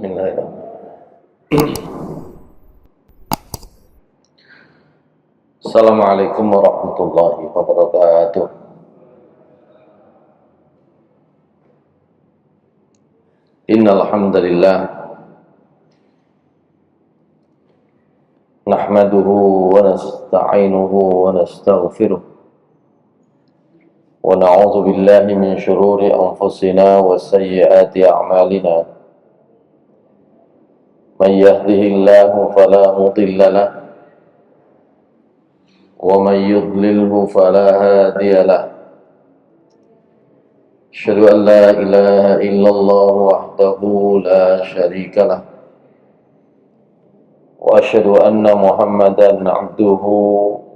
Bismillahirrahmanirrahim. Assalamualaikum warahmatullahi wabarakatuh. Innal hamdalillah nahmaduhu wa nasta'inuhu wa nastaghfiruh wa na'udzu billahi min shururi anfusina wa sayyiati a'malina. Man yahdihillahu fala mudilla lahu ومن يضلله فلا هادي له أشهد أن لا إله إلا الله وحده لا شريك له وأشهد أن محمدا عبده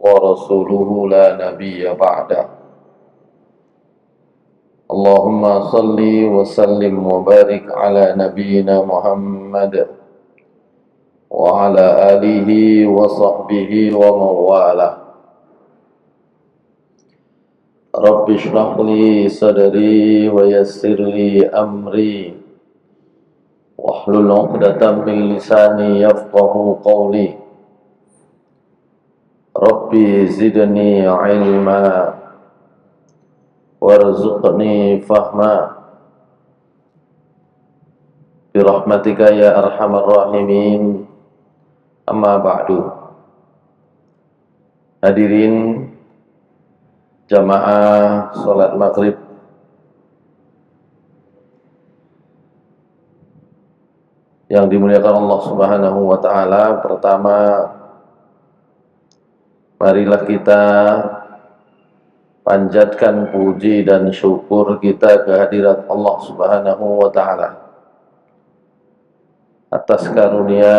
ورسوله لا نبي بعده اللهم صل وسلم وبارك على نبينا محمد وعلى آله وصحبه ومن والاه Rabbi shrah li sadri wa yassir li amri wahlul 'uqdatam min lisani yafqahu qawli. Rabbi zidni ilma warzuqni fahma bi rahmatika ya arhamar rahimin. Amma ba'du. Hadirin jamaah sholat maghrib yang dimuliakan Allah Subhanahu wa ta'ala, pertama marilah kita panjatkan puji dan syukur kita kehadirat Allah Subhanahu wa ta'ala atas karunia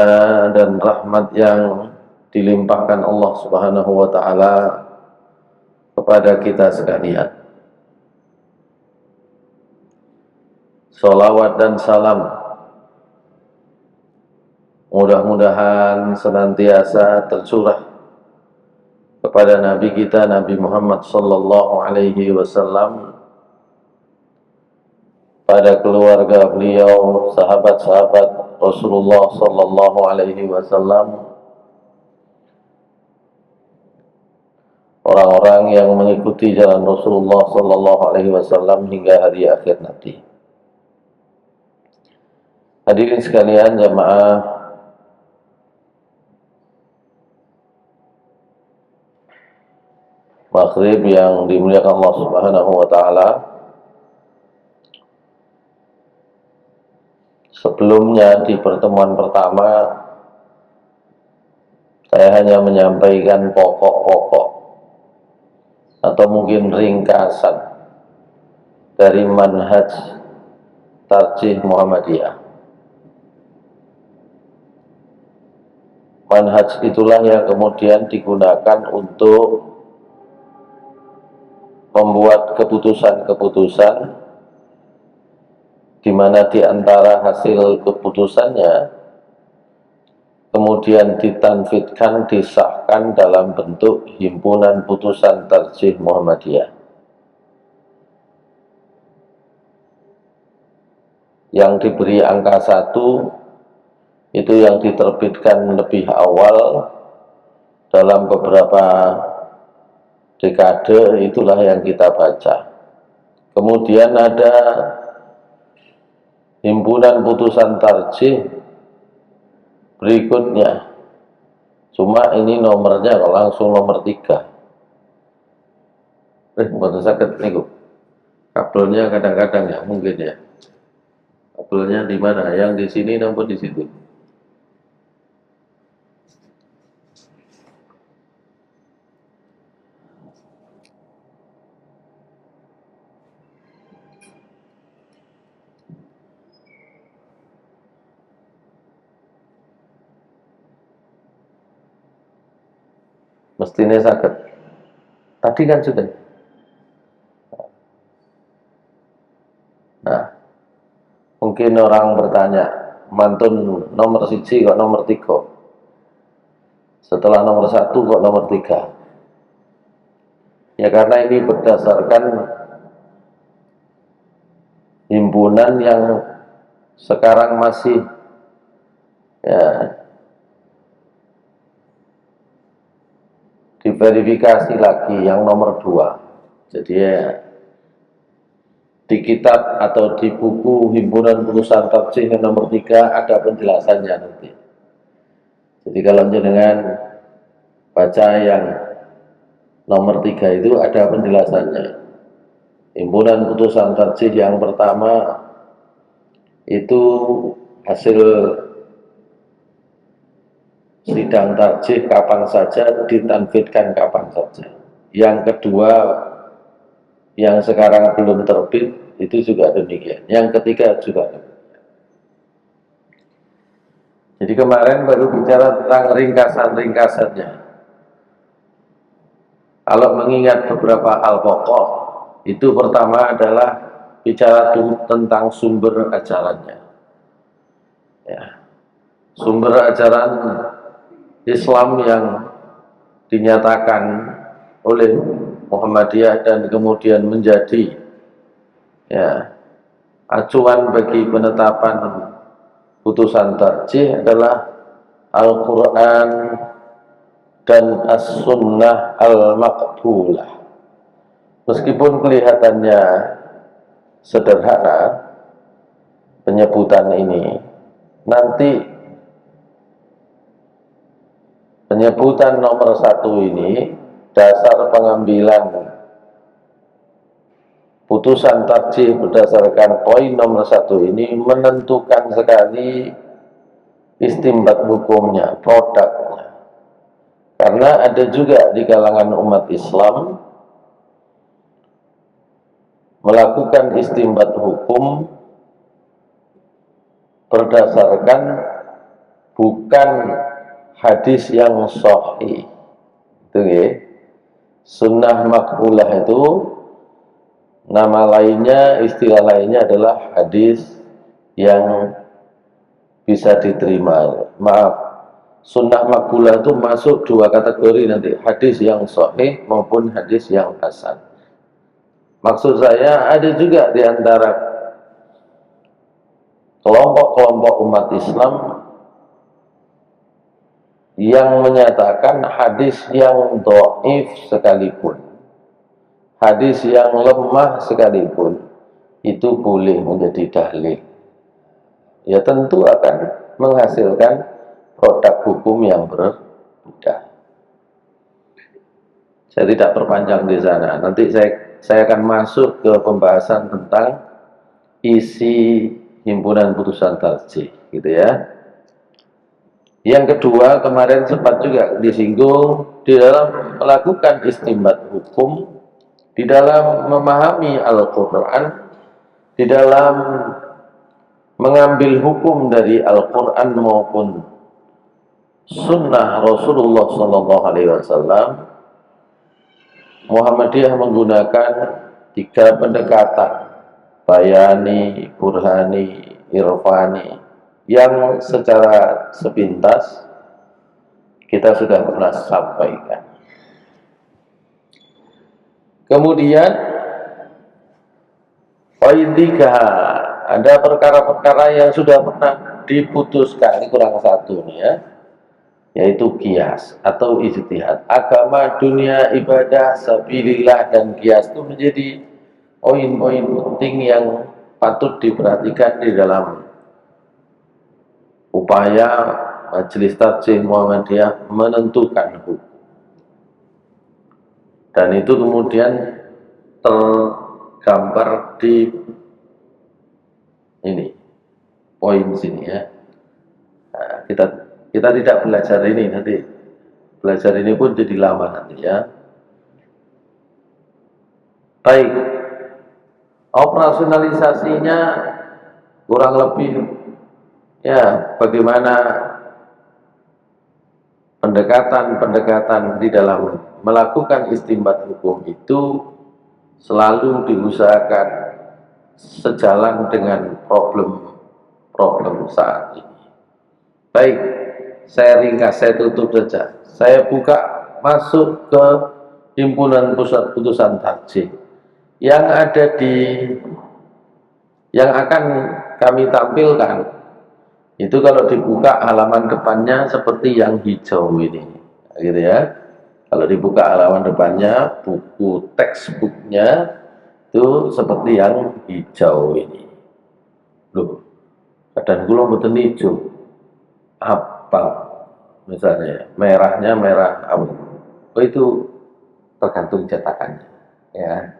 dan rahmat yang dilimpahkan Allah Subhanahu wa ta'ala kepada kita sekalian. Salawat dan salam mudah-mudahan senantiasa tercurah kepada Nabi kita, Nabi Muhammad sallallahu alaihi wasallam, pada keluarga beliau, sahabat-sahabat Rasulullah sallallahu alaihi wasallam, orang-orang yang mengikuti jalan Rasulullah sallallahu alaihi wasallam hingga hari akhir nanti. Hadirin sekalian jamaah maghrib yang dimuliakan Allah Subhanahu wa taala. Sebelumnya di pertemuan pertama saya hanya menyampaikan pokok-pokok atau mungkin ringkasan dari manhaj tarjih Muhammadiyah. Manhaj itulah yang kemudian digunakan untuk membuat keputusan-keputusan, di mana di antara hasil keputusannya kemudian ditanfidkan, disahkan dalam bentuk himpunan putusan tarjih Muhammadiyah yang diberi angka 1, itu yang diterbitkan lebih awal dalam beberapa dekade, itulah yang kita baca. Kemudian ada himpunan putusan tarjih berikutnya, cuma ini nomornya langsung nomor 3. Bukan sakit nih, kabelnya kadang-kadang ya, mungkin ya. Kabelnya di mana? Yang di sini namun di situ. Mestinya sakit. Tadi kan sudah. Nah, mungkin orang bertanya, mantun nomor 1 kok nomor 3? Setelah nomor 1 kok nomor 3? Ya karena ini berdasarkan himpunan yang sekarang masih Ya, diverifikasi lagi yang nomor 2. Jadi ya, di kitab atau di buku himpunan putusan tarjih yang nomor 3 ada penjelasannya nanti. Jadi kalau jenengan baca yang nomor 3 itu ada penjelasannya. Himpunan putusan tarjih yang pertama itu hasil sidang tarjih kapan saja, ditanfidkan kapan saja. Yang kedua, yang sekarang belum terbit, itu juga demikian. Yang ketiga juga demikian. Jadi kemarin baru bicara tentang ringkasan-ringkasannya. Kalau mengingat beberapa hal pokok, itu pertama adalah bicara tentang sumber ajarannya. Ya. Sumber ajaran Islam yang dinyatakan oleh Muhammadiyah dan kemudian menjadi ya, acuan bagi penetapan putusan tarjih adalah Al-Quran dan As-Sunnah Al-Maqbulah. Meskipun kelihatannya sederhana penyebutan ini, nanti penyebutan nomor 1 ini, dasar pengambilan putusan tarjih berdasarkan poin nomor 1 ini menentukan sekali istimbat hukumnya, produknya. Karena ada juga di kalangan umat Islam melakukan istimbat hukum berdasarkan bukan hadis yang sahih. Itu ya. Sunnah makbulah itu nama lainnya, istilah lainnya adalah hadis yang bisa diterima. Maaf, sunnah makbulah itu masuk 2 kategori nanti, hadis yang sahih maupun hadis yang hasan. Maksud saya ada juga di antara kelompok-kelompok umat Islam yang menyatakan hadis yang dhaif sekalipun, hadis yang lemah sekalipun, itu boleh menjadi dalil. Ya tentu akan menghasilkan produk hukum yang berbeda. Saya tidak perpanjang di sana. Nanti saya akan masuk ke pembahasan tentang isi himpunan putusan tarjih, gitu ya. Yang kedua, kemarin sempat juga disinggung, di dalam melakukan istimbat hukum, di dalam memahami Al-Quran, di dalam mengambil hukum dari Al-Quran maupun Sunnah Rasulullah SAW, Muhammadiyah menggunakan 3 pendekatan, bayani, burhani, irfani, yang secara sepintas kita sudah pernah sampaikan. Kemudian poin 3, ada perkara-perkara yang sudah pernah diputuskan, ini kurang 1 nih ya, yaitu qiyas atau ijtihad. Agama, dunia, ibadah, sabilillah, dan qiyas itu menjadi poin-poin penting yang patut diperhatikan di dalam upaya Majelis Tarjih Muhammadiyah menentukan hukum. Dan itu kemudian tergambar di ini, poin sini ya. Nah, kita tidak belajar ini nanti. Belajar ini pun jadi lama nanti ya. Baik. Operasionalisasinya kurang lebih ya, bagaimana pendekatan-pendekatan di dalam melakukan istimbat hukum itu selalu diusahakan sejalan dengan problem saat ini. Baik, saya ringkas, saya tutup saja. Saya buka masuk ke himpunan pusat putusan tarjih yang ada yang akan kami tampilkan Itu kalau dibuka halaman depannya seperti yang hijau ini, gitu ya. Kalau dibuka halaman depannya, buku textbooknya itu seperti yang hijau ini. Loh, kadang kula mboten hijau. Apa? Misalnya merahnya merah apa? Oh, itu tergantung cetakannya, ya.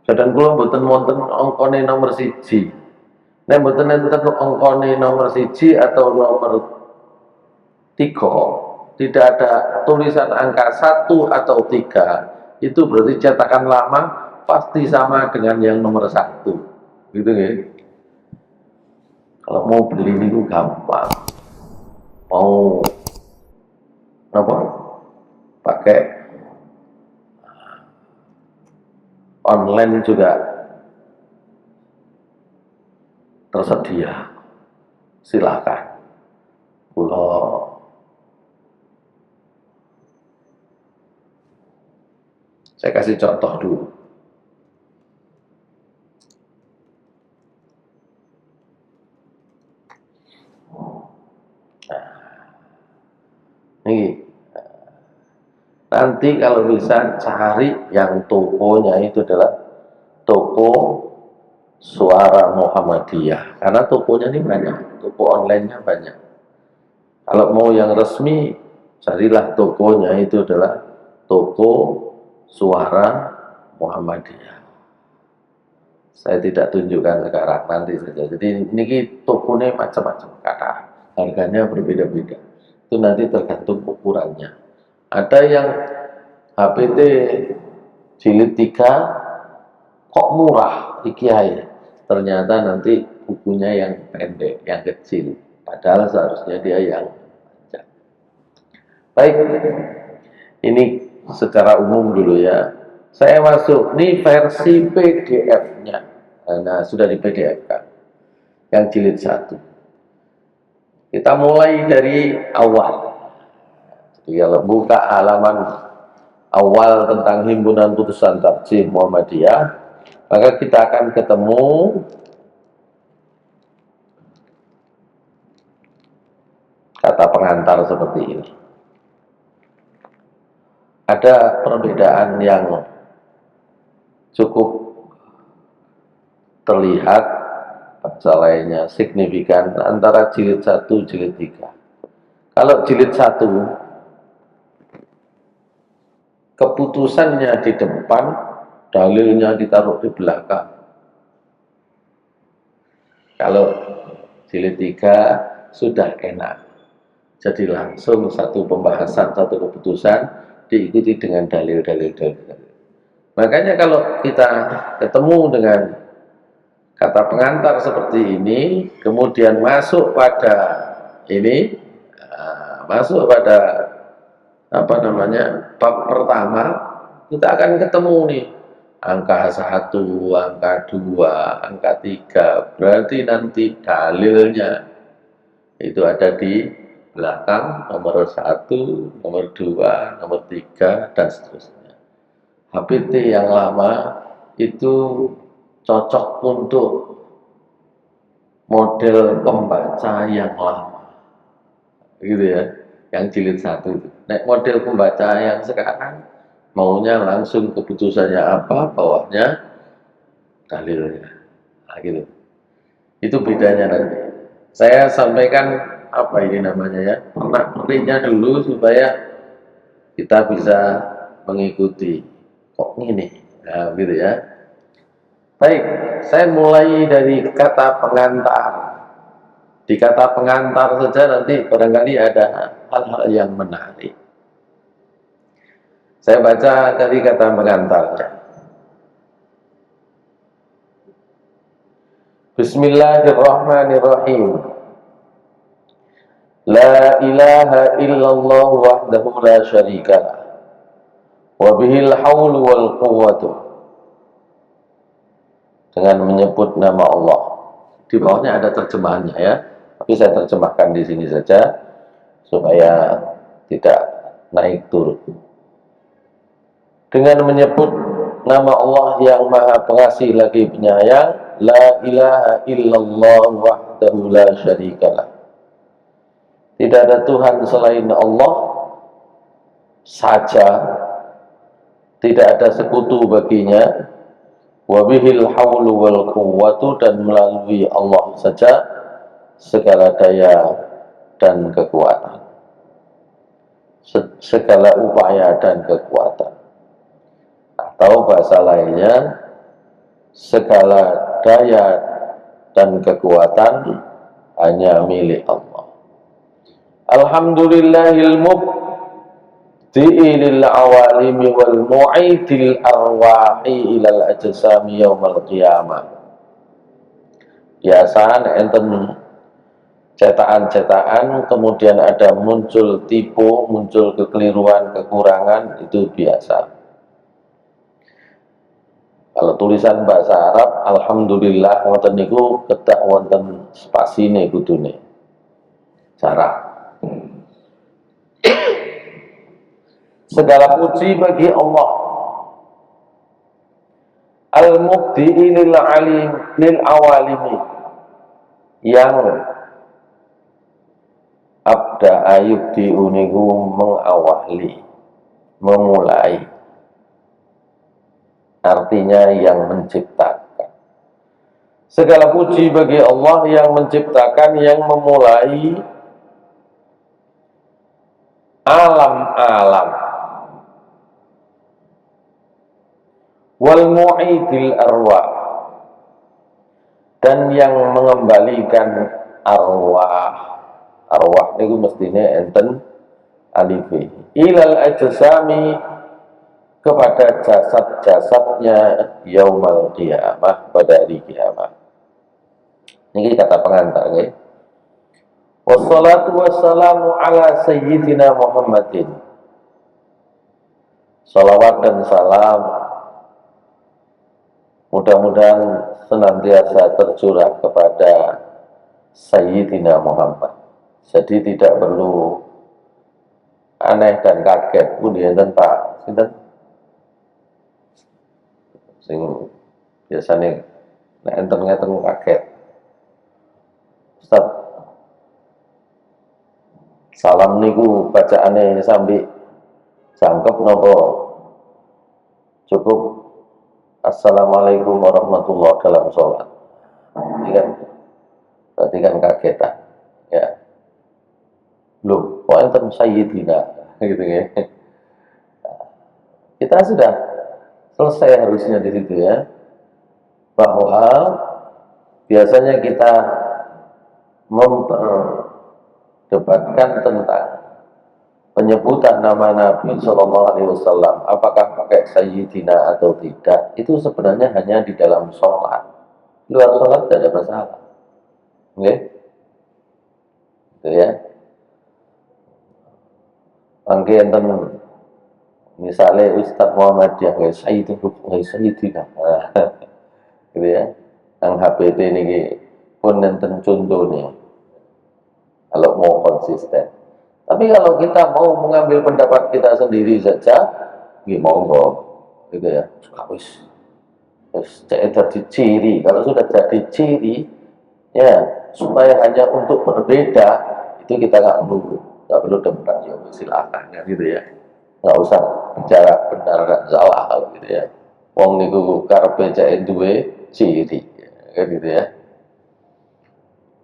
Kadang kula mboten wonten angkane nomor siji. Nek mboten enten angkane nomor siji atau nomor 3, tidak ada tulisan angka 1 atau 3, itu berarti cetakan lama pasti sama dengan yang nomor 1. Gitu ya. Kalau mau beli itu gampang. Mau apa? Pakai online juga tersedia. Silakan. Pulau saya kasih contoh dulu. Ini nanti kalau bisa cari yang tokonya itu adalah toko Suara Muhammadiyah, karena tokonya ini banyak, toko online-nya banyak. Kalau mau yang resmi, carilah tokonya itu adalah toko Suara Muhammadiyah. Saya tidak tunjukkan sekarang, nanti saja. Jadi ini tokonya macam-macam kata, harganya berbeda-beda. Itu nanti tergantung ukurannya. Ada yang HPT jilid 3 kok murah di Kiai, ternyata nanti bukunya yang pendek, yang kecil, padahal seharusnya dia yang panjang. Baik, ini secara umum dulu ya. Saya masuk, ini versi PDF-nya. Nah, sudah di PDF kan, yang jilid 1. Kita mulai dari awal. Jadi kalau buka halaman awal tentang Himpunan Putusan Tarjih Muhammadiyah, maka kita akan ketemu kata pengantar seperti ini. Ada perbedaan yang cukup terlihat, bahasa lainnya signifikan, antara jilid 1 jilid 3. Kalau jilid 1 keputusannya di depan, dalilnya ditaruh di belakang. Kalau jilid 3 sudah enak, jadi langsung satu pembahasan, satu keputusan diikuti dengan dalil-dalil. Makanya kalau kita ketemu dengan kata pengantar seperti ini, kemudian masuk pada ini, masuk pada apa namanya, bab pertama, kita akan ketemu nih angka 1, angka 2, angka 3, berarti nanti dalilnya itu ada di belakang, nomor 1, nomor 2, nomor 3, dan seterusnya. HPT yang lama itu cocok untuk model pembaca yang lama, gitu ya, yang jilid 1 itu. Nah, model pembaca yang sekarang maunya langsung keputusannya apa, bawahnya dalilnya, nah, gitu. Itu bedanya nanti. Saya sampaikan apa ini namanya ya, pernak-perniknya dulu supaya kita bisa mengikuti. Kok ini, nah, gitu ya. Baik, saya mulai dari kata pengantar. Di kata pengantar saja nanti barangkali ada hal-hal yang menarik. Saya baca dari kata pengantarnya. Bismillahirrahmanirrahim. La ilaha illallah wahdahu la syarikalah. Wa bihil haulu wal quwwatu. Dengan menyebut nama Allah. Di bawahnya ada terjemahannya ya, tapi saya terjemahkan di sini saja supaya tidak naik turun. Dengan menyebut nama Allah yang Maha Pengasih lagi Penyayang, La ilaha illallah wahdahu la syarikalah. Tidak ada Tuhan selain Allah saja, tidak ada sekutu baginya. Wa bihil haulu wal quwwatu, dan melalui Allah saja segala daya dan kekuatan, segala upaya dan kekuatan. Atau bahasa lainnya, segala daya dan kekuatan hanya milik Allah. Alhamdulillahil mubdi'i lil awalimi wal mu'idil arwahi ilal ajsami yaumal qiyamah. Biasaan enten cetakan-cetakan, kemudian ada muncul tipu, muncul kekeliruan, kekurangan, itu biasa. Kalau tulisan bahasa Arab, alhamdulillah wonten niku kedah wonten spasine kudune. Cara. Segala puji bagi Allah. Al-mubdi'i lil alim lil awalimi, yang abda ayub diuniku mengawali, memulai, artinya yang menciptakan. Segala puji bagi Allah yang menciptakan, yang memulai alam-alam, wal mu'idil arwah, dan yang mengembalikan arwah. Arwah itu mestinya enten alifi ilal ajsami, kepada jasad-jasadnya yaumal qiyamah, pada hari kiamat. Ini kata pengantar ya. Wassalatu wassalamu ala sayyidina Muhammadin. Salawat dan salam mudah-mudahan senantiasa tercurah kepada Sayyidina Muhammad. Jadi tidak perlu aneh dan kaget pun ya, Pak. Sinten sing biasanya nek enten-enten kaget. Ustaz, salam niku bacaane sambil jangkep nopo cukup assalamualaikum warahmatullahi dalam sholat? Ini kan berarti kan kagetan ya. Loh, kok enten sayyidina gitu ya. Kita sudah selesai harusnya di situ ya, bahwa biasanya kita memperdebatkan tentang penyebutan nama Nabi Shallallahu Alaihi Wasallam, apakah pakai sayyidina atau tidak, itu sebenarnya hanya di dalam sholat. Luar sholat tidak ada masalah, oke? Gitu ya. Angke enten misalnya Ustadz Muhammadiyah kayak sayyidina, gitu ya. Yang HPT ini pun enten contohnya, kalau mau konsisten. Tapi kalau kita mau mengambil pendapat kita sendiri saja, monggo, gitu ya. Wis jadi ciri. Kalau sudah jadi ciri, ya supaya hanya untuk berbeda, itu kita nggak perlu debat, ya silakan kan gitu ya. Nggak usah bicara benar dan salah kalau gitu ya. Wong niku karepe cek duwe ciri, kan gitu ya.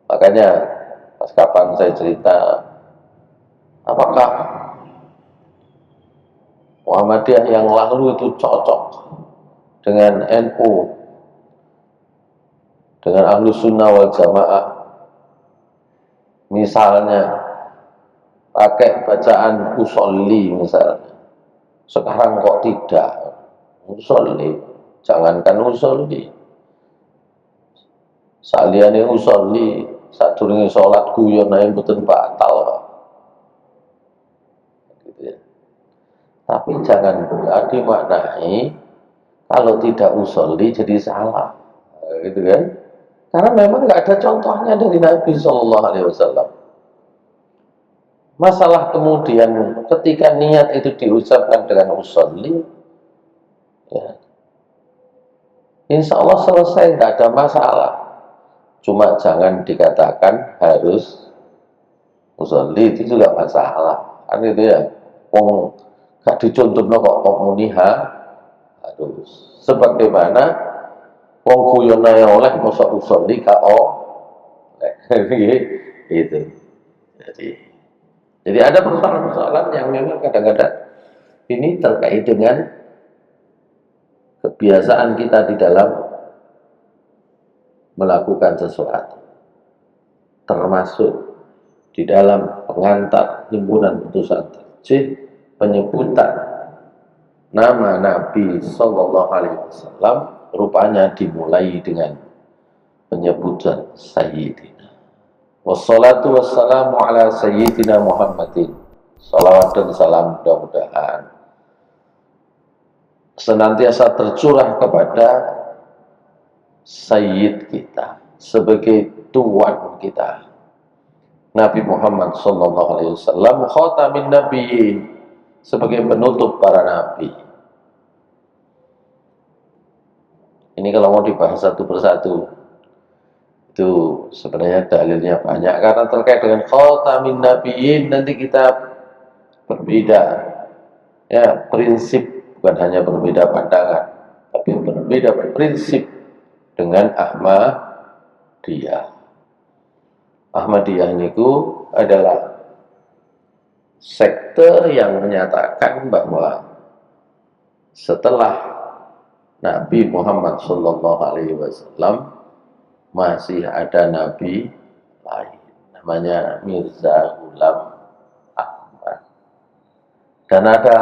Makanya pas kapan saya cerita, apakah Muhammadiyah yang lalu itu cocok dengan NU, dengan Ahlus Sunnah wal Jamaah? Misalnya pakai bacaan usolli misalnya, sekarang kok tidak usolli? Jangankan usolli, saliyane usolli sadurunge salat guyon ae mboten batal, gitu ya. Tapi jangan pula dimaknai kalau tidak usolli jadi salah, gitu kan? Karena memang nggak ada contohnya dari Nabi Shallallahu Alaihi Wasallam. Masalah kemudian ketika niat itu diucapkan dengan usolli, ya, insya Allah selesai, tidak ada masalah. Cuma jangan dikatakan harus usolli, itu juga masalah. Kan itu ya, wong gak dicontoh kok muniha harus. Sebagaimana wong guyon ae oleh mosok usolli gak oleh. Gitu. Jadi ada persoalan-persoalan yang memang kadang-kadang ini terkait dengan kebiasaan kita di dalam melakukan sesuatu, termasuk di dalam pengantar himpunan putusan tarjih penyebutan nama Nabi Sallallahu Alaihi Wasallam rupanya dimulai dengan penyebutan Sayyidina. Wassalatu wassalamu ala Sayyidina Muhammadin. Salawat dan salam mudah-mudahan senantiasa tercurah kepada Sayyid kita, sebagai tuan kita, Nabi Muhammad Sallallahu Alaihi Wasallam, khatamin nabiyyin, sebagai penutup para nabi. Ini kalau mau dibahas satu persatu, itu sebenarnya dalilnya banyak, karena terkait dengan khatamin nabiyyin nanti kita berbeda, ya, prinsip, bukan hanya berbeda pandangan, tapi berbeda prinsip dengan Ahmadiyah. Ahmadiyah itu adalah sekte yang menyatakan bahwa setelah Nabi Muhammad Shallallahu Alaihi Wasallam masih ada nabi lain, namanya Mirza Ghulam Ahmad, dan ada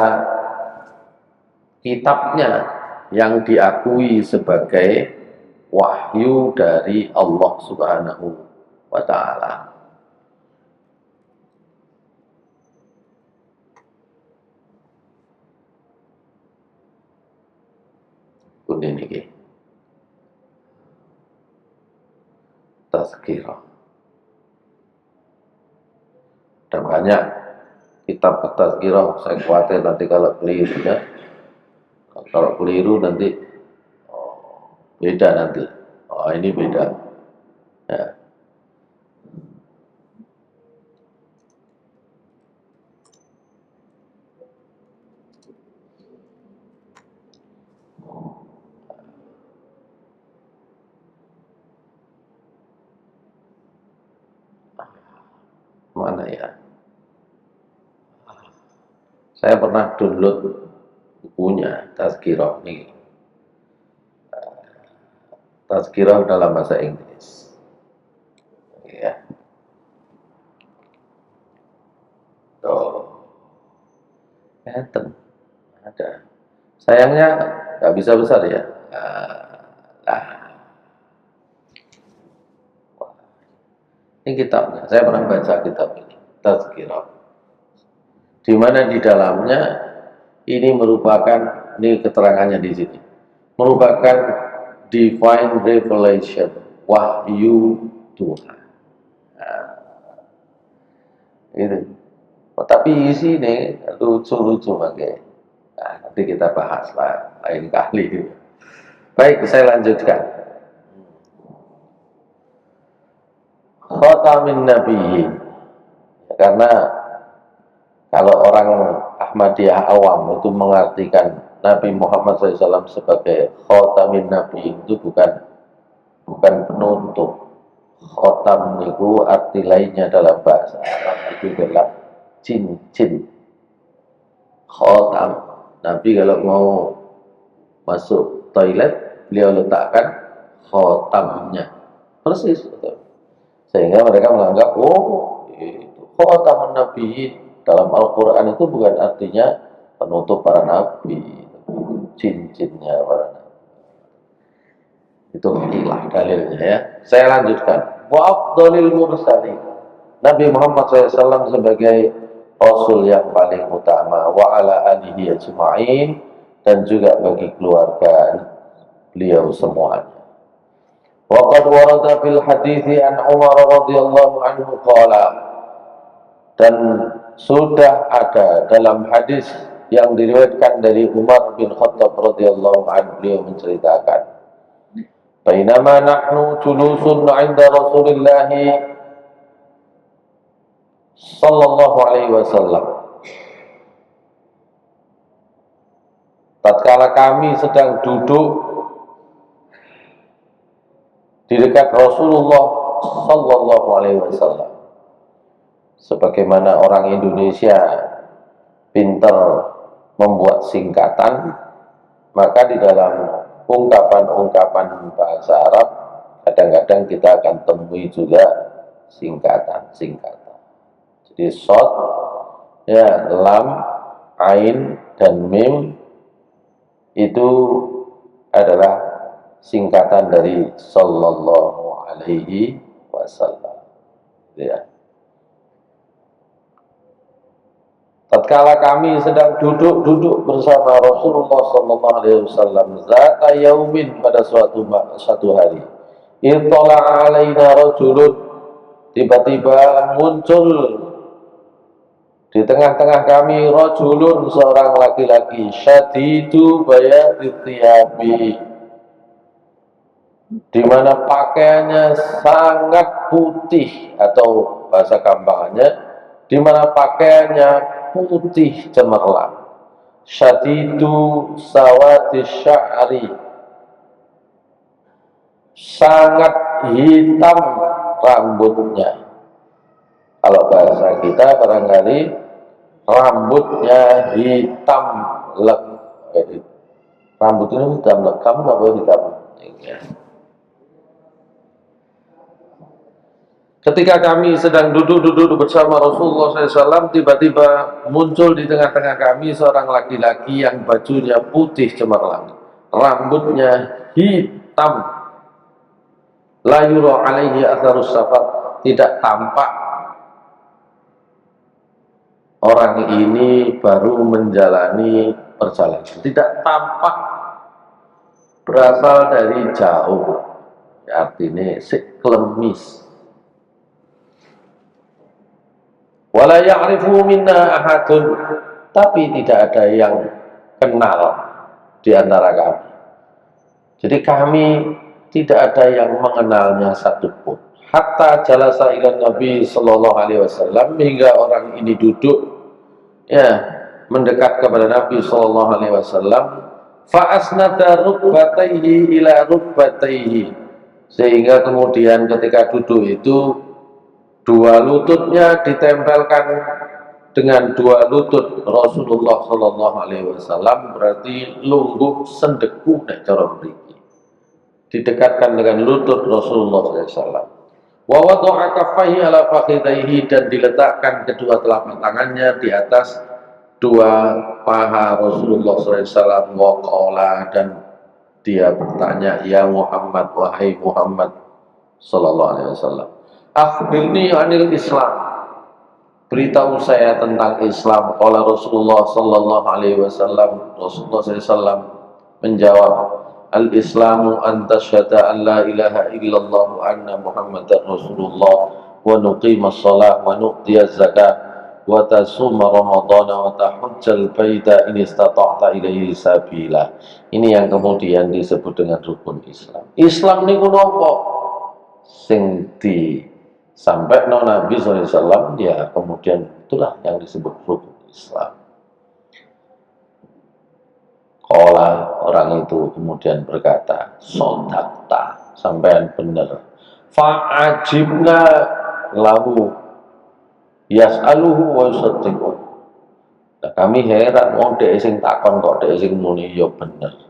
kitabnya yang diakui sebagai wahyu dari Allah Subhanahu wa Ta'ala. Kuning ini tazkirah. Ada banyak kitab tazkirah. Saya khawatir nanti kalau keliru, ya. Kalau keliru nanti beda nanti. Oh, ini beda. Ya. Mana ya? Saya pernah download bukunya Tazkirah nih. Tazkirah dalam bahasa Inggris. Ya. Oh. Ada. Sayangnya nggak bisa besar ya. Ini kitabnya. Saya pernah baca kitab ini, Tazkirah. Di mana di dalamnya ini merupakan, ini keterangannya di sini, merupakan divine revelation, wahyu Tuhan. Nah, itu. Oh, tapi isi ini lucu-lucu pakai. Nah, nanti kita bahas lah lain kali. Baik, saya lanjutkan. Khatamin nabiyyin, karena kalau orang Ahmadiyah awam itu mengartikan Nabi Muhammad SAW sebagai khatamin nabiyyin, itu bukan penutup. Khatam itu arti lainnya dalam bahasa Arab itu adalah cincin. Khatam, Nabi kalau mau masuk toilet beliau letakkan khatamnya, persis. Sehingga mereka menganggap, oh, itu khatamun nabiyyin dalam Al-Quran itu bukan artinya penutup para nabi, tapi cincinnya para nabi. Itu hilah dalilnya, ya. Saya lanjutkan. Wa afdhalil mursalin, Nabi Muhammad SAW sebagai Rasul yang paling utama, wa ala alihi ajma'in, dan juga bagi keluarga beliau semuanya. Waqad warada fil hadithi an Umar radhiyallahu anhu qala, dan sudah ada dalam hadis yang diriwayatkan dari Umar bin Khattab radhiyallahu anhu, beliau menceritakan, Bainama nahnu julusun 'inda Rasulillah sallallahu alaihi wasallam. Tatkala kami sedang duduk di dekat Rasulullah sallallahu alaihi wasallam. Sebagaimana orang Indonesia pintar membuat singkatan, maka di dalam ungkapan-ungkapan bahasa Arab kadang-kadang kita akan temui juga singkatan. Jadi short, ya, lam, ain, dan mim itu adalah singkatan dari sallallahu alaihi wasallam. Ya. Tatkala kami sedang duduk bersama Rasulullah sallallahu alaihi wasallam zata yaumin, pada suatu hari, ittala alaina rajulun, tiba-tiba muncul di tengah-tengah kami rajulun, seorang laki-laki, syadidu bayadit thiyabi, di mana pakaiannya sangat putih, atau bahasa gampangannya, di mana pakaiannya putih cemerlang. Syadidu sawadis sya'ri, sangat hitam rambutnya. Kalau bahasa kita barangkali rambutnya hitam rambut ini hitam legam atau hitam? Ketika kami sedang duduk bersama Rasulullah SAW, tiba-tiba muncul di tengah-tengah kami seorang laki-laki yang bajunya putih cemerlang, rambutnya hitam, la yura alaihi atharus safar, tidak tampak orang ini baru menjalani perjalanan, tidak tampak berasal dari jauh, artinya seklemis. Wala ya'rifu minna ahadun, tapi tidak ada yang kenal di antara kami. Jadi kami tidak ada yang mengenalnya satupun. Hatta jalasa ila Nabi sallallahu alaihi wasallam, hingga orang ini duduk, ya, mendekat kepada Nabi sallallahu alaihi wasallam. Fa asnada rukbatayhi ila rukbatayhi, sehingga kemudian ketika duduk itu dua lututnya ditempelkan dengan dua lutut Rasulullah sallallahu alaihi wasallam, berarti lungguh sendeku nek cara mriki, didekatkan dengan lutut Rasulullah sallallahu alaihi wasallam. Wa wada'a kaffaihi ala fakhidaihi, dan diletakkan kedua telapak tangannya di atas dua paha Rasulullah sallallahu alaihi wasallam. Wa qala, dan dia bertanya, ya Muhammad, wahai Muhammad sallallahu alaihi wasallam, akhbirni anil Islam, beritahu saya tentang Islam. Qala Rasulullah sallallahu alaihi wasallam, Rasulullah SAW menjawab, al-Islamu an tasyhada an la ilaha illallah wa anna Muhammadar Rasulullah, wa nuqimas shalah wa nu'tiyaz zakah wa tasuma ramadhana wa tahujjal baita in istata'ta ilaihi sabila. Ini yang kemudian disebut dengan rukun Islam. Islam niku napa? Sing di sampai Nabi SAW, ya kemudian itulah yang disebut rukun Islam. Qala, orang itu kemudian berkata, sodakta, sampean bener. Fa'ajibna lahu yas'aluhu wa yusaddiqu. Nah, kami heran, wong dhek sing takon kok dhek sing muni ya bener.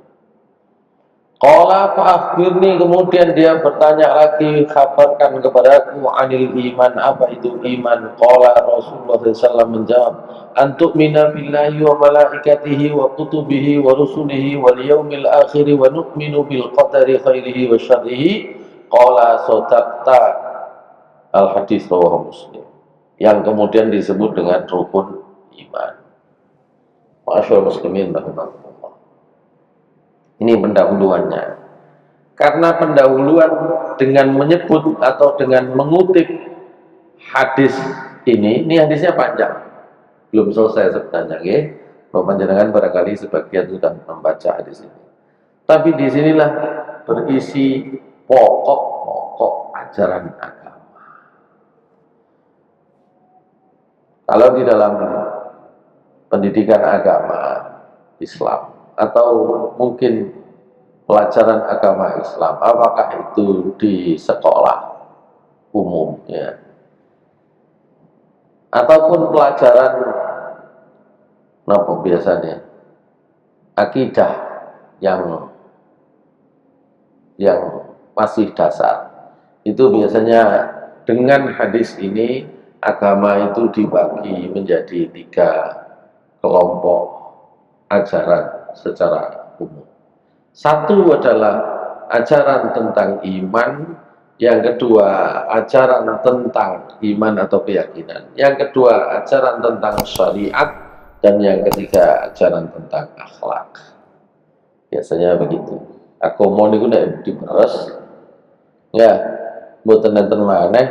Qala fa'akhbirni, kemudian dia bertanya lagi, kabarkan kepadaku anil iman, apa itu iman. Qala Rasulullah SAW menjawab, antu'mina billahi wa malaikatihi wa kutubihi wa rusulihi wal yaumil akhiri wa nu'minu bil qadari khairihi wa syarrihi. Qala sodakta. Al hadis rawahu Muslim, yang kemudian disebut dengan rukun iman. Ma'asyiral muslimin rahimakumullah. Ini pendahuluannya. Karena pendahuluan dengan menyebut atau dengan mengutip hadis ini hadisnya panjang, belum selesai sebenarnya, ya. Bapak panjenengan barangkali sebagian sudah membaca hadis ini. Tapi disinilah berisi pokok-pokok ajaran agama. Kalau di dalam pendidikan agama Islam atau mungkin pelajaran agama Islam, apakah itu di sekolah umum ya, ataupun pelajaran apa biasanya akidah yang masih dasar, itu biasanya dengan hadis ini agama itu dibagi menjadi 3 kelompok ajaran secara umum. Satu adalah ajaran tentang iman, yang kedua ajaran tentang iman atau keyakinan, yang kedua ajaran tentang syariat, dan yang ketiga ajaran tentang akhlak. Biasanya begitu. Agama niku nek diberes ya mboten enten maneh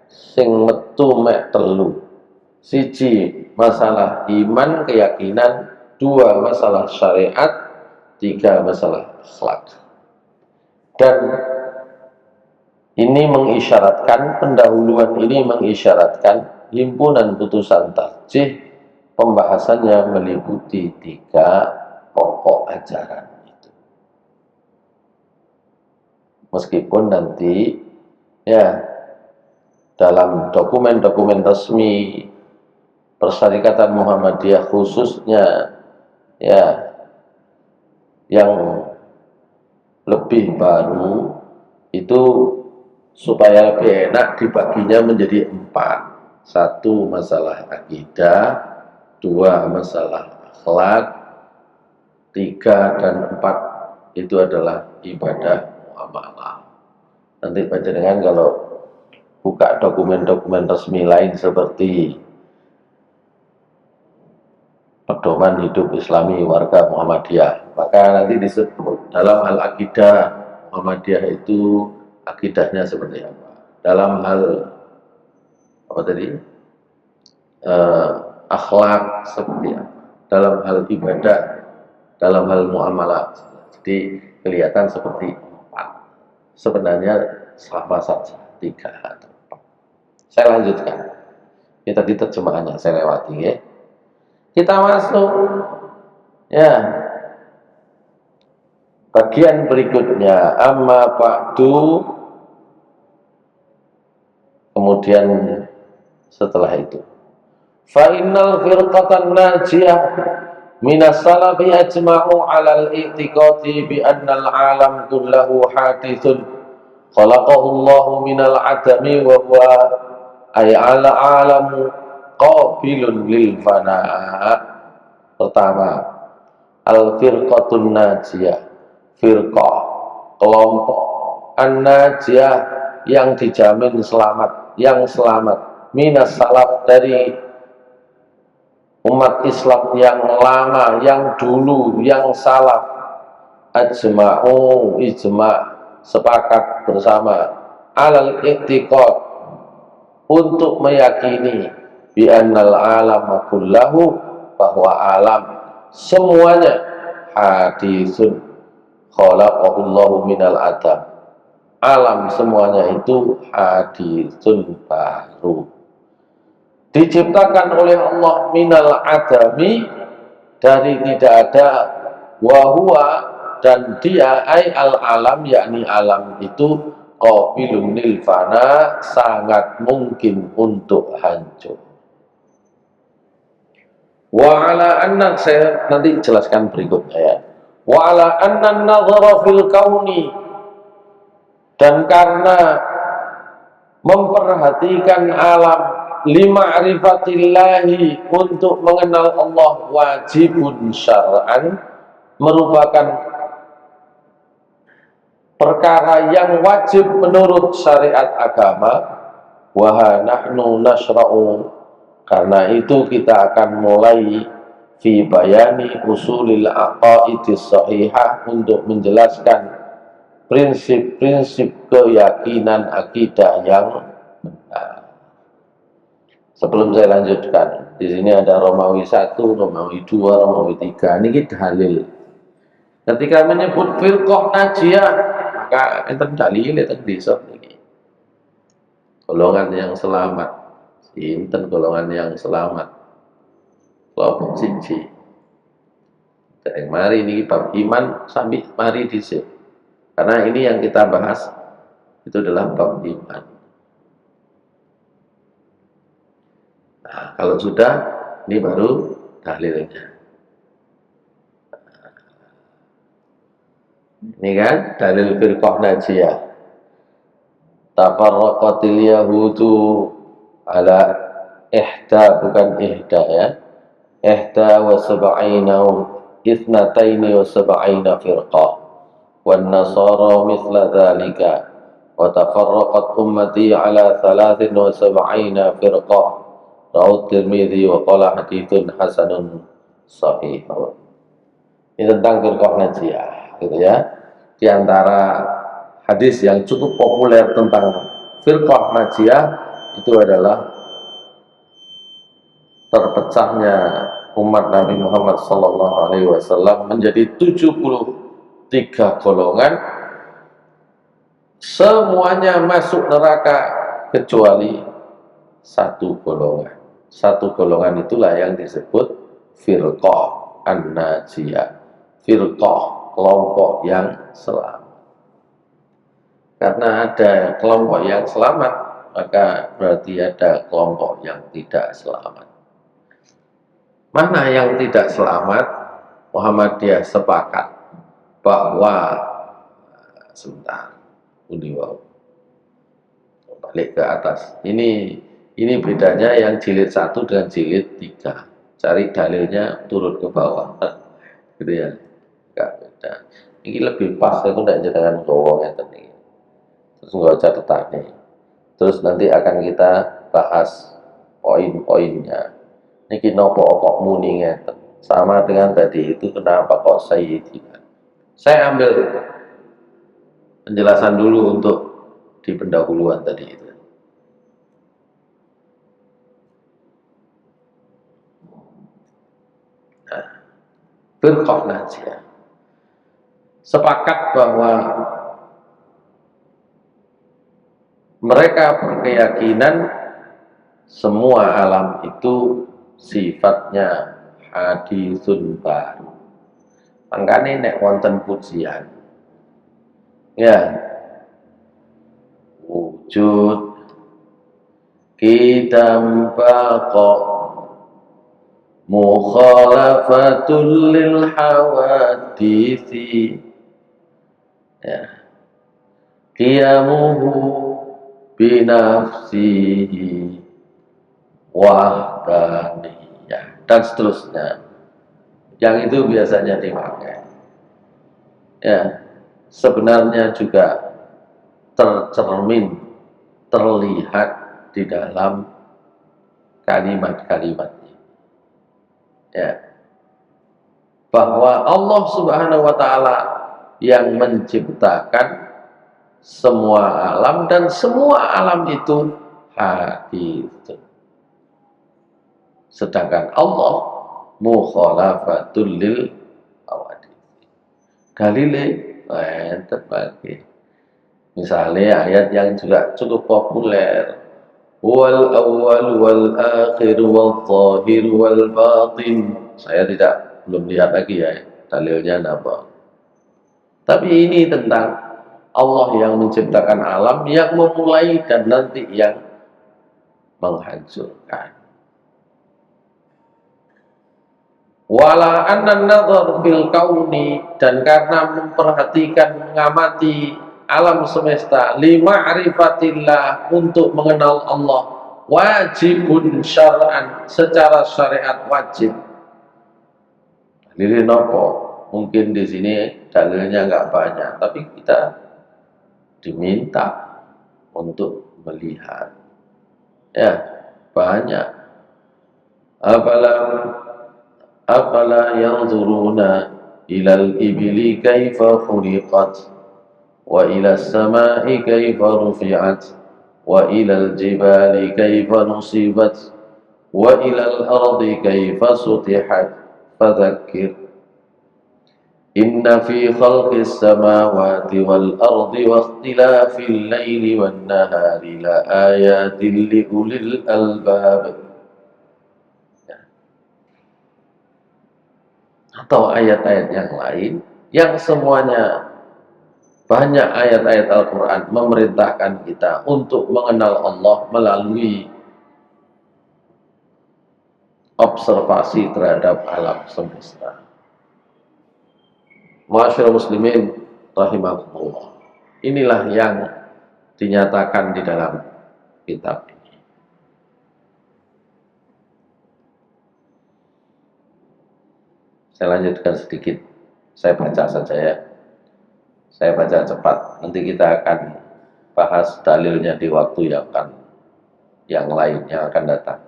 sing metu mek 3. Siji masalah iman keyakinan, 2 masalah syariat, 3 masalah akhlak. Dan ini mengisyaratkan, pendahuluan ini mengisyaratkan himpunan putusan tarjih pembahasannya meliputi 3 pokok ajaran. Meskipun nanti ya dalam dokumen-dokumen resmi Persyarikatan Muhammadiyah khususnya ya yang lebih baru itu supaya lebih enak dibaginya menjadi 4. 1 masalah akidah, 2 masalah akhlak, 3 dan 4 itu adalah ibadah muamalah. Nanti panjenengan kalau buka dokumen-dokumen resmi lain seperti pedoman hidup Islami warga Muhammadiyah, maka nanti disebut dalam hal akidah Muhammadiyah itu akidahnya seperti apa, dalam hal apa tadi akhlak seperti apa, dalam hal ibadah, dalam hal muamalah. Jadi kelihatan seperti 4. Sebenarnya sama saja 3 atau 4. Saya lanjutkan. Ini tadi terjemahannya saya lewati ya. Kita masuk ya bagian berikutnya, amma ba'du, kemudian setelah itu fa innal firqatan najiyah minas salafi ajma'u 'alal i'tiqadi bi annal 'alam kullahu haditsun khalaqahu Allahu minal 'adami wa huwa ay 'alamu qabilun lil fana. Pertama, al firqatun najiyah, firqah kelompok, an-najiyah yang dijamin selamat, yang selamat, minas salaf dari umat Islam yang lama, yang dulu, yang salaf, ajma'u, ijma', sepakat bersama, alal i'tiqad, untuk meyakini bi annal alama kullahu, bahwa alam semuanya hadisun khalaqahullahu minal adam, alam semuanya itu hadisun baru, diciptakan oleh Allah minal adami, dari tidak ada, wahua, dan dia ay al alam, yakni alam itu qabilun lil fana, sangat mungkin untuk hancur. Wa ala anna, saya nanti jelaskan berikutnya ya. Wa ala anna an-nadhara fil kauni, dan karena memperhatikan alam, lima'rifatillahi, untuk mengenal Allah, wajibun syar'an, merupakan perkara yang wajib menurut syariat agama. Wa nahnu nasra'u, karena itu kita akan mulai fi bayani usulil aqaidis sahihah, untuk menjelaskan prinsip-prinsip keyakinan akidah yang benar. Sebelum saya lanjutkan, di sini ada Romawi 1, Romawi 2, Romawi 3. Ini dalil. Ketika menyebut firqah najiyah, neraka enten dalile teng desa niki. Golongan yang selamat. Sinten golongan yang selamat? Kelompok siji. Dereng mari niki bab iman sambil mari dhisik. Karena ini yang kita bahas itu adalah bab iman. Nah, kalau sudah ini baru dalilnya. Ini kan dalil firqah najiyah. Tafarraqatil yahudu ala bukan ihda ya. Ihda wa sab'ina ithnataini wa sab'ina firqah. Wan nasara mithla dhalika. Wa tafarraqat ummati ala 73 firqah. Rawahu Tirmidzi wa qala haditsun hasanun sahih. Ini tentang firqah najiyah, gitu ya. Di antara hadis yang cukup populer tentang firqah najiyah itu adalah terpecahnya umat Nabi Muhammad SAW menjadi 73 golongan, semuanya masuk neraka kecuali satu golongan. Satu golongan itulah yang disebut firqah an-najiyah, firqah, kelompok yang selamat. Karena ada kelompok yang selamat, maka berarti ada kelompok yang tidak selamat. Mana yang tidak selamat? Muhammadiyah sepakat bahwa sebentar, balik ke atas. Ini bedanya yang jilid 1 dengan jilid 3. Cari dalilnya turun ke bawah, gitu ya. Enggak beda. Ini lebih pas itu tidak jangan gowong ya tadi. Terus nggak catatan nih. Terus nanti akan kita bahas poin-poinnya. Niki nopo kok muni ngeten. Sama dengan tadi itu kenapa kok Sayyidina. Saya ambil penjelasan dulu untuk di pendahuluan tadi itu. Nah, firqah najiyah sepakat bahwa mereka berkeyakinan semua alam itu sifatnya hadisun baru. Makanya nek wonten pujian, ya wujud kidam baqa mukhalafatul lil hawadisi, ya qiyamuhu binafsihi wahdaniyah dan seterusnya, yang itu biasanya dipakai. Ya, sebenarnya juga tercermin, terlihat di dalam kalimat-kalimatnya. Ya, bahwa Allah Subhanahu wa Ta'ala yang menciptakan semua alam dan semua alam itu hadits. Sedangkan Allah mukhalafatul lil hawadits. Dalile enten bagi. Misalnya ayat yang juga cukup populer, wal awwal wal akhir wal zahir wal batin. Saya belum lihat lagi ya dalilnya apa. Tapi ini tentang Allah yang menciptakan alam, yang memulai dan nanti yang menghancurkan. Wala anna nazar fil kauni, dan karena memperhatikan, mengamati alam semesta, lima'rifatillah, untuk mengenal Allah, wajibun syar'an, secara syariat wajib. Dalilin apa? Mungkin di sini dalilnya nggak banyak, tapi kita diminta untuk melihat. Ya, banyak. Afala yanzuruna ilal ibili kaifa khuliqat wa ilas samai kaifa rufi'at wa ilal jibali kaifa nusibat wa ilal ardi kaifa sutihat fadzakir Inna fi khalqis samawati wal ardi wa ikhtilafil laili wan nahari la ayatin li ulil albab. Atau ayat-ayat yang lain yang semuanya banyak ayat-ayat Al-Quran memerintahkan kita untuk mengenal Allah melalui observasi terhadap alam semesta. Ma'asyiral muslimin rahimakumullah. Inilah yang dinyatakan di dalam kitab ini. Saya lanjutkan sedikit. Saya baca saja ya. Saya baca cepat. Nanti kita akan bahas dalilnya di waktu yang lain yang akan datang.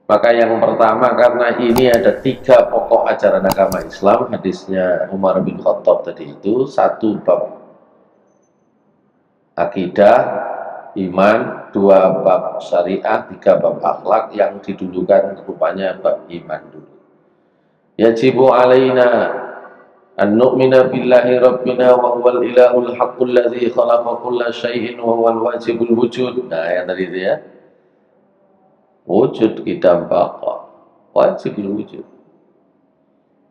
Maka yang pertama, karena ini ada 3 pokok ajaran agama Islam, hadisnya Umar bin Khattab tadi itu, 1 bab akidah, iman, 2 bab syariah, 3 bab akhlak, yang didulukan rupanya bab iman dulu. Yajibu alaina an nu'mina billahi rabbina wa huwal ilahul haqqul ladzi khalaqa kulla syai'in wa huwal wajibul wujud. Nah, yang tadi itu ya. Wujud kita baqa, wajib wujud.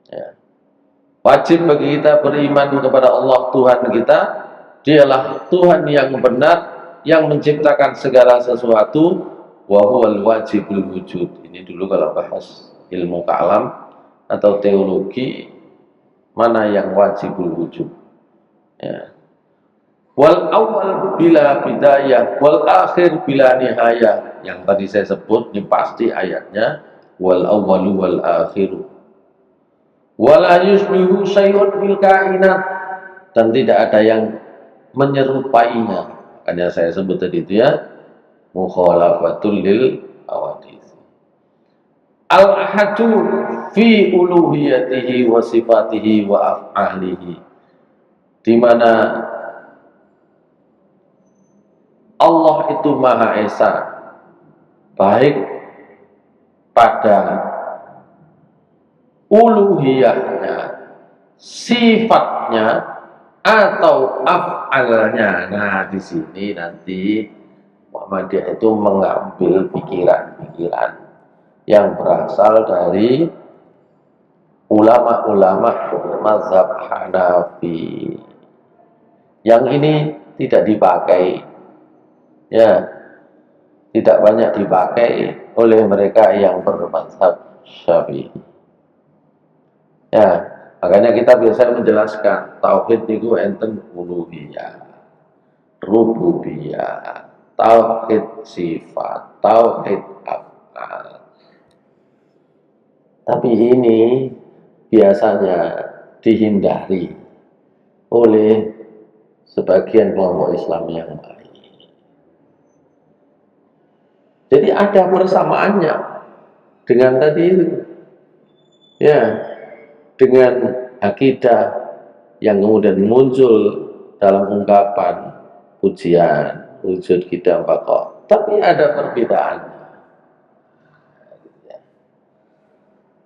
Ya. Wajib bagi kita beriman kepada Allah Tuhan kita. Dialah Tuhan yang benar, yang menciptakan segala sesuatu. Wa huwal wajibul wujud. Ini dulu kalau bahas ilmu kalam atau teologi, mana yang wajibul wujud. Ya. Wal awal bila bidayah, wal akhir bila nihayah. Yang tadi saya sebut, ini pasti ayatnya. Wal awwalu wal akhiru. Wala yusbihu syai'un fil kainat. Dan tidak ada yang menyerupainya. Makanya saya sebut tadi itu ya. Mukhalafatul lil awadith. Al-ahadu fi uluhiyatihi wa sifatihi wa af'alihi. Di mana Allah itu Maha Esa, baik pada uluhiyahnya, sifatnya, atau af'alnya. Nah, di sini nanti Muhammadiyah itu mengambil pikiran-pikiran yang berasal dari ulama-ulama mazhab Hanafi. Yang ini tidak dipakai, ya, tidak banyak dipakai oleh mereka yang bermazhab Syafi'i. Ya, makanya kita biasa menjelaskan tauhid itu enten uluhiyah, rububiyah, tauhid sifat, tauhid af'al. Tapi ini biasanya dihindari oleh sebagian kelompok Islam yang lain. Jadi ada persamaannya dengan tadi itu, ya, dengan akidah yang kemudian muncul dalam ungkapan pujian wujud kita baqa. Tapi ada perbedaan.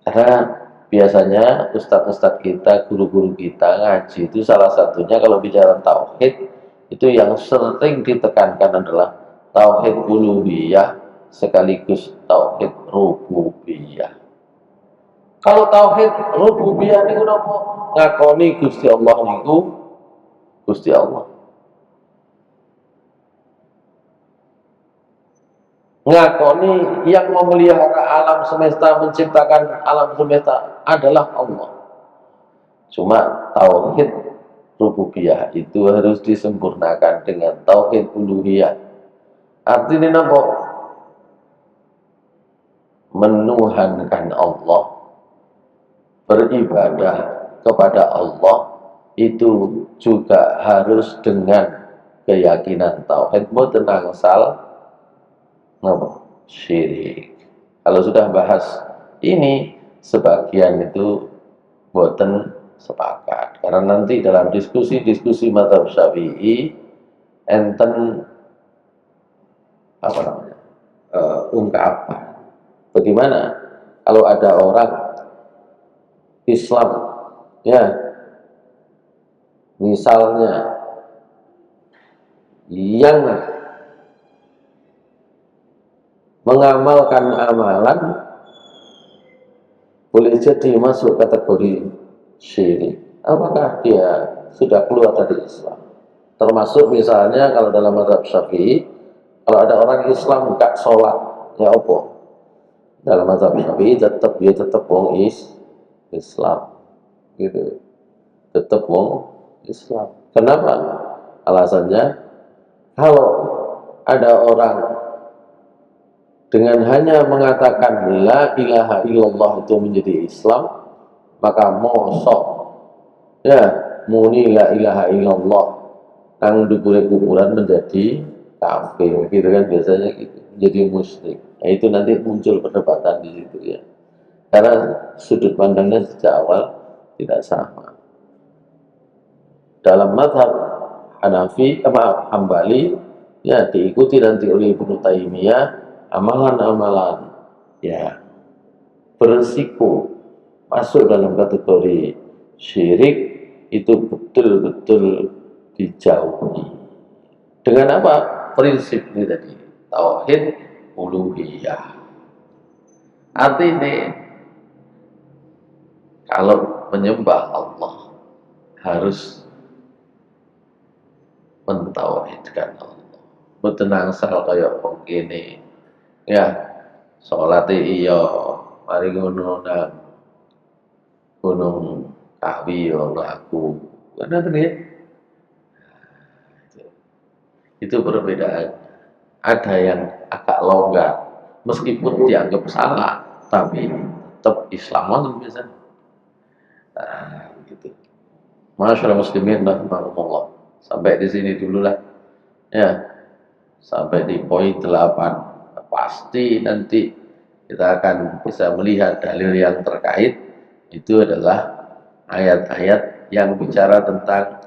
Karena biasanya ustadz-ustadz kita, guru-guru kita ngaji itu salah satunya kalau bicara tauhid itu yang sering ditekankan adalah tauhid uluhiyah sekaligus tauhid rububiyah. Kalau tauhid rububiyah niku napa? Ngakoni Gusti Allah niku Gusti Allah. Ngakoni yang memelihara alam semesta, menciptakan alam semesta adalah Allah. Cuma tauhid rububiyah itu harus disempurnakan dengan tauhid uluhiyah. Artinya napa? Menuhankan Allah, beribadah kepada Allah itu juga harus dengan keyakinan tauhid, mboten angsal syirik. Kalau sudah bahas ini, sebagian itu boten sepakat. Karena nanti dalam diskusi-diskusi mazhab Syafi'i enten apa namanya? Ungkapan. Bagaimana kalau ada orang Islam ya Misalnya yang mengamalkan amalan boleh jadi masuk kategori syirik. Apakah dia sudah keluar dari Islam? Termasuk misalnya kalau dalam mazhab Syafi'i, kalau ada orang Islam gak sholat, ya apa? Dalam mazhab Syafi'i tetap wong Islam, gitu. Tetap wong Islam. Kenapa? Alasannya, kalau ada orang dengan hanya mengatakan la ilaha illallah itu menjadi Islam, maka mosok ya muni la ilaha illallah nang dukure kuburan menjadi kafir, gitu kan biasanya gitu, menjadi musyrik. Nah, itu nanti muncul perdebatan di situ ya. Karena sudut pandangnya sejak awal tidak sama. Dalam mazhab Hanafi, Hambali, ya diikuti nanti oleh Ibnu Taimiyah, amalan-amalan ya berisiko masuk dalam kategori syirik itu betul-betul dijauhi. Dengan apa? Prinsip ini tadi, tauhid uluhiyah. Artinya kalau menyembah Allah harus mentauhidkan Allah. Betenang sal kaya wong kene. Ya, salate iya, mari ngono nang Gunung Kawi ya aku. Karena tadi itu perbedaan. Ada yang agak longgar, meskipun dianggap salah, tapi tetap Islam biasanya. Nah, gitu. Masyaallah muslimin rahimahumullah. Sampai di sini dulu lah. Ya, sampai di poin 8. Pasti nanti kita akan bisa melihat dalil yang terkait. Itu adalah ayat-ayat yang bicara tentang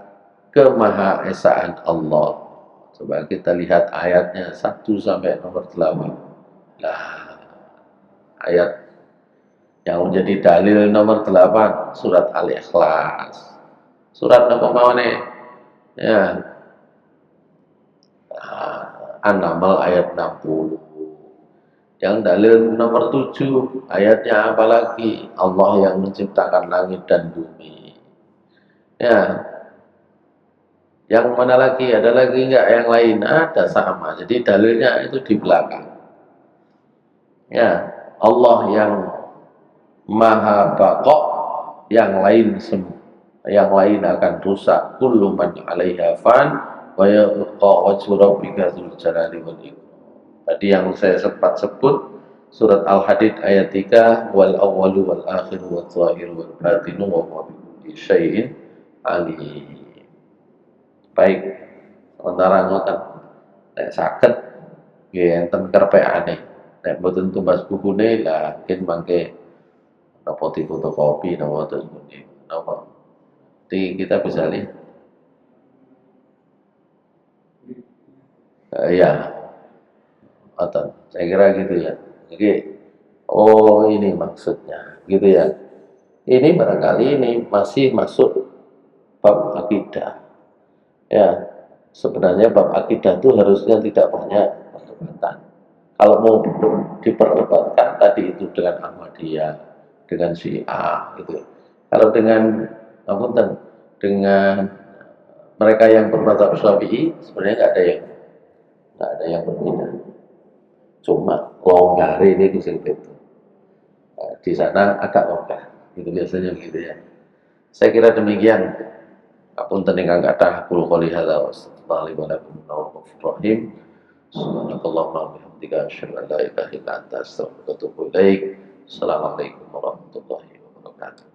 kemahaesaan Allah. Coba kita lihat ayatnya 1 sampai nomor 8. Nah, ayat yang menjadi dalil nomor 8 surat Al-Ikhlas. Surat apa mau nih? Ya, An-Naml ayat 60. Yang dalil nomor 7 ayatnya apa lagi? Allah yang menciptakan langit dan bumi. Ya, yang mana lagi? Ada lagi enggak yang lain? Ada, sama. Jadi dalilnya itu di belakang. Ya, Allah yang maha baqo, yang lain yang lain akan rusak. Kullu man 'alaiha fan wa yabqa wajhu rabbika dzul jalali wal ikram. Tadi yang saya sempat sebut surat Al-Hadid ayat 3, wal awwalu wal akhiru wal zahiru wal batinu wa huwa bi kulli syai'in alim. Baik, sementara ngoten nek saged nggih enten kerpeane. Nek mboten tumbas bukune lah mungkin mangke napa fotokopi napa terus pundi napa. Jadi kita bisa lihat. Ya, ngoten. Saya kira gitu ya. Jadi oh ini maksudnya, gitu ya. Ini barangkali ini masih masuk bab akidah. Ya, sebenarnya bab akidah itu harusnya tidak banyak perdebatan. Kalau mau diperdebatkan tadi itu dengan Ahmadiyah, dengan Syiah, gitu. Kalau dengan dengan mereka yang bermadzhab Syafi'i sebenarnya nggak ada yang berbeda. Cuma longgar ini di situ. Di sana agak longgar. Itu biasanya begitu ya. Saya kira demikian. Apunten ingkang kathah kula qouli hadza wa astaghfirullahi wa lakum wa rahim. Subhanakallahumma wa bihamdika asyhadu an la ilaha illa anta astaghfiruka wa atubu ilaik. Assalamualaikum warahmatullahi wabarakatuh.